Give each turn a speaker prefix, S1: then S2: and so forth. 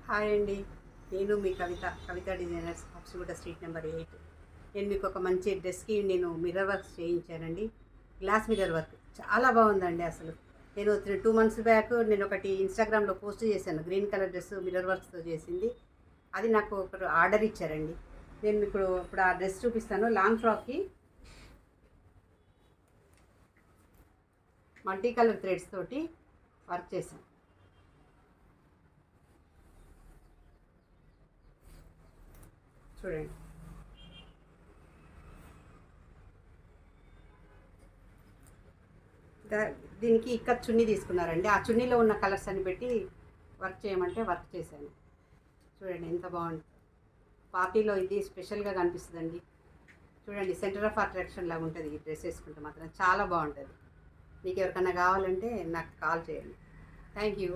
S1: Hi అండి. నేను మీ Kavitha designers, Habsiguda street number 8. నేను మీకు ఒక మంచి డ్రెస్కి మిర్రర్ వర్క్ చేయించానండి. గ్లాస్ మిర్రర్ వర్క్ చాలా బాగుందండి. అసలు నేను 2 మంత్స్ బ్యాక్ నేను ఒకటి ఇన్స్టాగ్రామ్లో పోస్ట్ చేశాను. గ్రీన్ కలర్ డ్రెస్ మిర్రర్ వర్క్స్తో చేసింది. అది నాకు ఒకరు ఆర్డర్ ఇచ్చారండి. నేను ఇప్పుడు ఆ డ్రెస్ చూపిస్తాను. లాంగ్ ఫ్రాక్కి మల్టీ కలర్ థ్రెడ్స్ తోటి వర్క్ చేశాను. చూడండి. దీనికి ఇక్కడ చున్నీ తీసుకున్నారండి. ఆ చున్నీలో ఉన్న కలర్స్ అని పెట్టి వర్క్ చేయమంటే వర్క్ చేశాను. చూడండి ఎంత బాగుంది. పార్టీలో ఇది స్పెషల్గా కనిపిస్తుందండి. చూడండి, సెంటర్ ఆఫ్ అట్రాక్షన్ లాగా ఉంటుంది. ఈ డ్రెస్ వేసుకుంటే మాత్రం చాలా బాగుంటుంది. మీకు ఎవరికైనా కావాలంటే నాకు కాల్ చేయండి. Thank you.